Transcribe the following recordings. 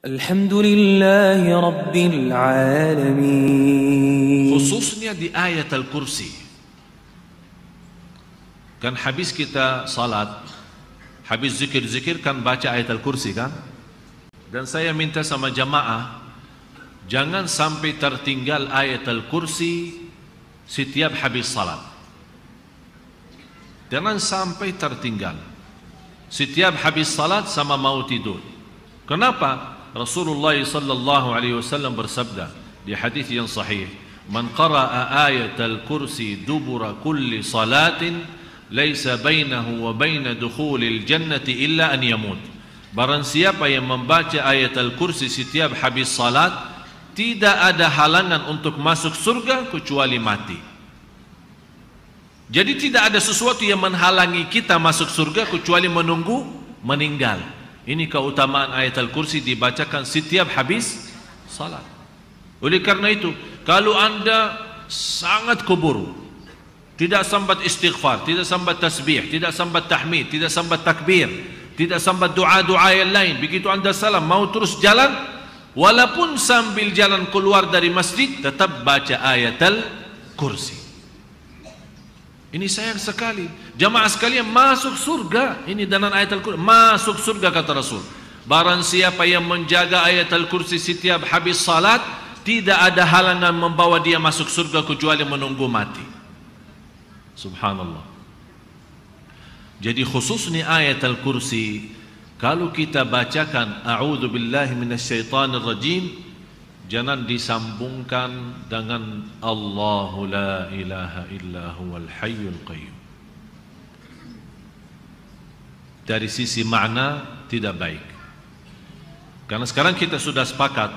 Alhamdulillahi Rabbil Alamin. Khususnya di ayat Al-Kursi. Kan habis kita salat, habis zikir-zikir kan baca ayat Al-Kursi kan? Dan saya minta sama jamaah, jangan sampai tertinggal ayat Al-Kursi setiap habis salat. Jangan sampai tertinggal setiap habis salat sama mau tidur. Kenapa? Rasulullah sallallahu alaihi wasallam bersabda di hadis yang sahih, "Man qara'a ayatal kursi dubura kulli salatin laisa bainahu wa baina dukhulil jannati illa an yamut." Barang siapa yang membaca ayat al-kursi setiap habis salat, tidak ada halangan untuk masuk surga kecuali mati. Jadi tidak ada sesuatu yang menghalangi kita masuk surga kecuali menunggu meninggal. Ini keutamaan ayat Al-Kursi dibacakan setiap habis salat. Oleh karena itu, kalau anda sangat kubur, tidak sambat istighfar, tidak sambat tasbih, tidak sambat tahmid, tidak sambat takbir, tidak sambat doa-doa yang lain, begitu anda salam mau terus jalan, walaupun sambil jalan keluar dari masjid, tetap baca ayat Al-Kursi. Ini sayang sekali. Jamaah sekalian, masuk surga. Ini dalam ayat Al-Kursi, masuk surga kata Rasul. Barang siapa yang menjaga ayat Al-Kursi setiap habis salat, tidak ada halangan membawa dia masuk surga kecuali menunggu mati. Subhanallah. Jadi khususnya ayat Al-Kursi, kalau kita bacakan a'udzu billahi minasyaitonir rajim, jangan disambungkan dengan Allahu la ilaha illa huwal hayyul qayyum. Dari sisi makna tidak baik. Karena sekarang kita sudah sepakat,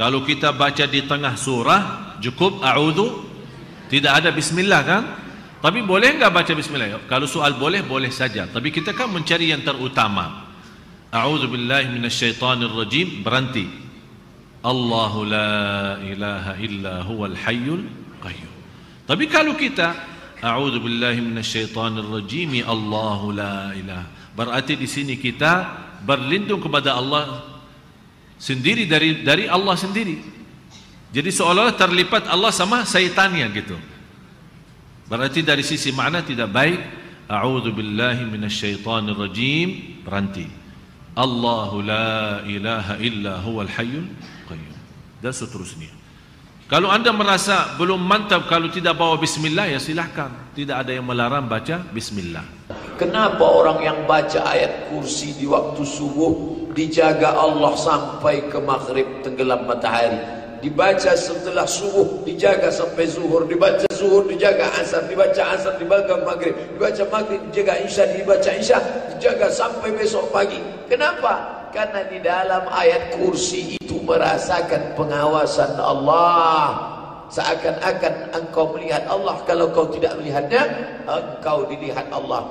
kalau kita baca di tengah surah cukup a'udzu, tidak ada bismillah kan? Tapi boleh enggak baca bismillah? Kalau soal boleh, boleh saja. Tapi kita kan mencari yang terutama. A'udzu billahi minasyaitonir rajim, berhenti. Allahu la ilaha illa huwal hayyul qayyum. Tapi kalau kita a'udzu billahi minasyaitonir rajim, Allahu la ilaha, berarti di sini kita berlindung kepada Allah sendiri dari Allah sendiri. Jadi seolah-olah terlipat Allah sama syaitannya gitu. Berarti dari sisi makna tidak baik. A'udzu billahi minasyaitonir rajim, berhenti. Allahu la ilaha illa huwal hayyul qayyum, dan seterusnya. Kalau anda merasa belum mantap kalau tidak bawa bismillah, ya silahkan. Tidak ada yang melarang baca bismillah. Kenapa orang yang baca ayat kursi di waktu subuh dijaga Allah sampai ke maghrib tenggelam matahari? Dibaca setelah subuh dijaga sampai zuhur, dibaca zuhur dijaga asar, dibaca asar dijaga maghrib, dibaca maghrib dijaga isya, dibaca isya dijaga sampai besok pagi. Kenapa? Karena di dalam ayat kursi itu merasakan pengawasan Allah. Seakan-akan engkau melihat Allah. Kalau kau tidak melihatnya, engkau dilihat Allah.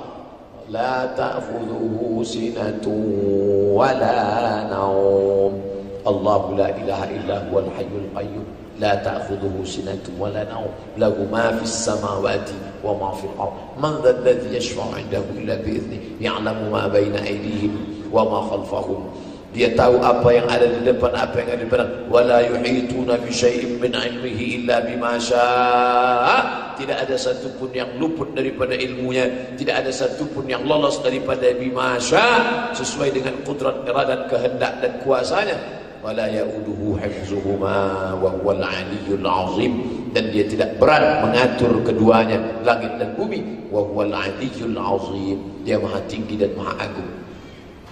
La ta'khudhuhu sinatun wa la naum. Allahu la ilaha illa huwal hayyul qayyum. La ta'khudhuhu sinatun wa la naum. Lahu ma fis samawati wa ma fil ardh. Man dhal ladzi yashfa'u 'indahu illa bi idhnihi. Ya'lamu ma baina aydihim wa ma khalfahum. Dia tahu apa yang ada di depan, apa yang ada di belakang. Wala yuhituna bi syai'in min 'ilmihi illa bima syaa. Tidak ada satupun yang luput daripada ilmunya, tidak ada satupun yang lolos daripada bima syaa, sesuai dengan kudrat, iradat, kehendak dan kuasanya. Wala yauduhu hifzuhuma wa huwal 'aliyyul 'azim, dan dia tidak berat mengatur keduanya, langit dan bumi. Wa huwal 'aliyyul 'azim, dia maha tinggi dan maha agung.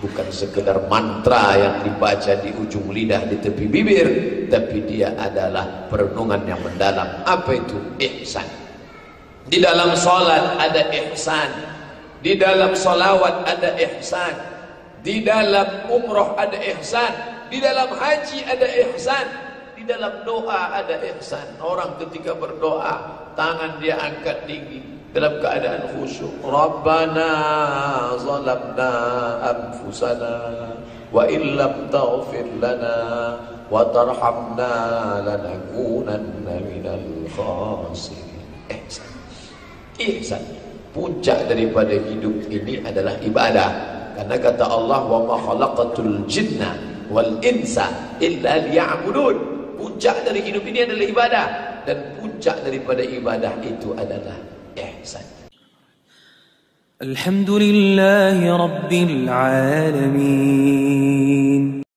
Bukan sekedar mantra yang dibaca di ujung lidah, di tepi bibir, tapi dia adalah perenungan yang mendalam. Apa itu? Ihsan. Di dalam salat ada ihsan, di dalam salawat ada ihsan, di dalam umrah ada ihsan, di dalam haji ada ihsan, di dalam doa ada ihsan. Orang ketika berdoa, tangan dia angkat tinggi dalam keadaan khusyuk. Rabbana zalamna anfusana wa illam taghfir lana wa tarhamna lanakunanna minal khasirin. Ihsan. Ihsan. Puncak daripada hidup ini adalah ibadah. Karena kata Allah, wa ma khalaqatul jinna wal insa illa liya'budun. Puncak dari hidup ini adalah ibadah, dan puncak daripada ibadah itu adalah ihsan. Alhamdulillahi Rabbil Alamin.